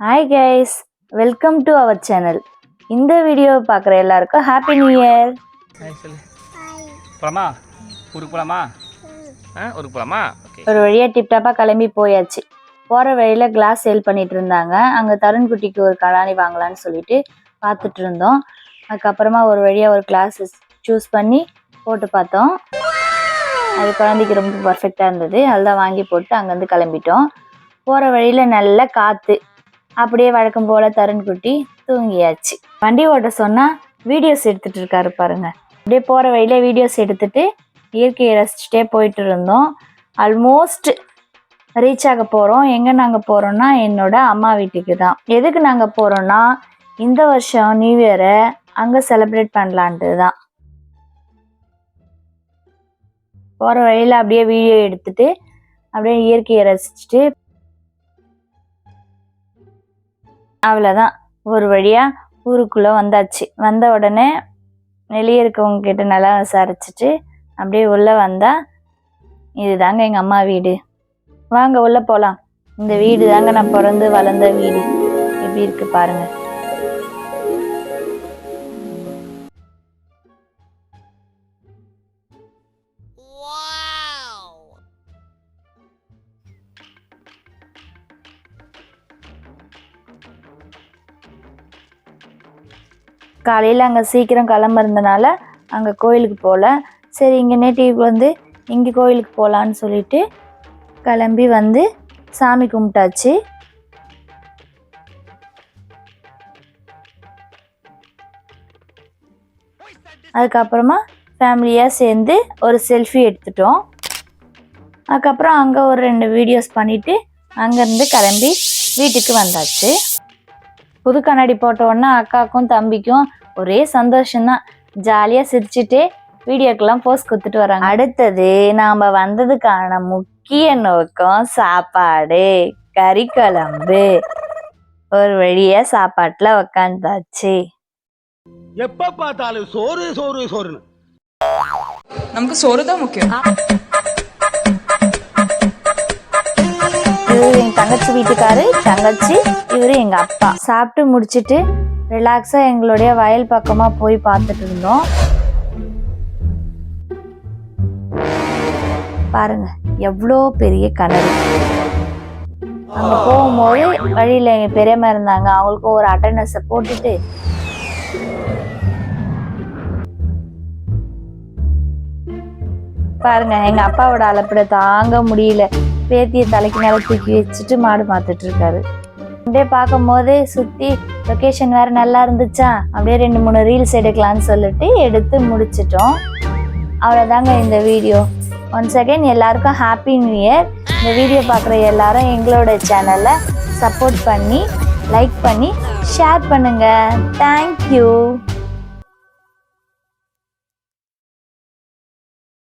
Hi guys, welcome to our channel. இந்த video பார்க்குற எல்லாருக்கும் ஹாப்பி நியூ இயர். ஹாய் சொல்லு. போலாமா? ஊருக்கு போலாமா? ஊருக்கு போலாமா? ஓகே. ஒரு வழியா டிப்டாப்பா கிளம்பி போயாச்சு. போகிற வழியில் கிளாஸ் சேல் பண்ணிட்டு இருந்தாங்க. அங்கே தருண்குட்டிக்கு ஒரு கடாணி வாங்கலான்னு சொல்லிட்டு பார்த்துட்டு இருந்தோம். அதுக்கப்புறமா ஒரு வழியாக ஒரு கிளாஸ் சூஸ் பண்ணி போட்டு பார்த்தோம். அது குழந்தைக்கு ரொம்ப பர்ஃபெக்டாக இருந்தது. அதுதான் வாங்கி போட்டு அங்கேருந்து கிளம்பிட்டோம். போகிற வழியில் நல்ல காற்று. அப்படியே வழக்கம் போல் தருண்குட்டி தூங்கியாச்சு. வண்டி ஓட்ட சொன்னால் வீடியோஸ் எடுத்துகிட்டு இருக்காரு பாருங்க. அப்படியே போகிற வழியில் வீடியோஸ் எடுத்துகிட்டு இயற்கையை ரசிச்சுட்டே போயிட்டு இருந்தோம். ஆல்மோஸ்ட் ரீச் ஆக போகிறோம். எங்கே நாங்கள் போகிறோன்னா என்னோட அம்மா வீட்டுக்கு தான். எதுக்கு நாங்கள் போகிறோன்னா இந்த வருஷம் நியூ இயரை அங்கே செலிப்ரேட் பண்ணலான்ட்டு தான். போகிற வழியில் அப்படியே வீடியோ எடுத்துகிட்டு அப்படியே இயற்கையை ரசிச்சுட்டு அவ்வளோதான். ஒரு வழியாக ஊருக்குள்ளே வந்தாச்சு. வந்த உடனே வெளியே இருக்கவங்க கிட்ட நல்லா விசாரிச்சுட்டு அப்படியே உள்ளே வந்தால் இதுதாங்க எங்கள் அம்மா வீடு. வாங்க உள்ளே போகலாம். இந்த வீடு தாங்க நான் பிறந்து வளர்ந்த வீடு. எப்படி இருக்கு பாருங்க. காலையில் அங்கே சீக்கிரம் கிளம்புறதுனால அங்கே கோயிலுக்கு போகல. சரி இங்கே நேட்டிவ் வந்து இங்கே கோயிலுக்கு போகலான்னு சொல்லிட்டு கிளம்பி வந்து சாமி கும்பிட்டாச்சு. அதுக்கப்புறமா ஃபேமிலியாக சேர்ந்து ஒரு செல்ஃபி எடுத்துட்டோம். அதுக்கப்புறம் அங்கே ஒரு 2 வீடியோஸ் பண்ணிவிட்டு அங்கேருந்து கிளம்பி வீட்டுக்கு வந்தாச்சு. புது கண்ணாடி போட்டோன்னா அக்காவுக்கும் தம்பிக்கும் ஒரே சந்தோஷம்தான். ஜாலியாக சிரிச்சுட்டே வீடியோக்கெல்லாம் போஸ்ட் கொடுத்துட்டு வராங்க. அடுத்தது நாம் வந்ததுக்கான முக்கிய நோக்கம் சாப்பாடு, கறி குழம்பு. ஒரு வழியாக சாப்பாட்டில் உக்காந்தாச்சு. எப்ப பார்த்தாலும் சோறு சோறு சோறுன்னு நமக்கு சோறு தான் முக்கியம். இவரு எங்க தங்கச்சி வீட்டுக்காரு, தங்கச்சி இவரு எங்க அப்பா. சாப்பிட்டு முடிச்சுட்டு ரிலாக்ஸா எங்களுடைய வயல் பக்கமா போய் பார்த்துட்டு இருந்தோம். பாருங்க எவ்வளோ பெரிய கிணறு. அங்க போகும்போது வழியில எங்க பெரியம்மா இருந்தாங்க. அவங்களுக்கு ஒரு அட்டண்டன்ஸை போட்டுட்டு பாருங்க எங்க அப்பாவோட அலப்பட தாங்க முடியல. பேத்தியை தலைக்கு மேலே தூக்கி வச்சுட்டு மாடு பார்த்துட்டு இருக்காரு. அப்படியே பார்க்கும் போது சுற்றி லொக்கேஷன் வேறு நல்லா இருந்துச்சா, அப்படியே 2-3 ரீல்ஸ் எடுக்கலான்னு சொல்லிட்டு எடுத்து முடிச்சிட்டோம். அவ்வளோதாங்க இந்த வீடியோ. ஒன்ஸ் அகைன் எல்லாருக்கும் ஹாப்பி நியூ இயர். இந்த வீடியோ பார்க்குற எல்லாரும் எங்களோட சேனலை சப்போர்ட் பண்ணி லைக் பண்ணி ஷேர் பண்ணுங்கள். தேங்க்யூ.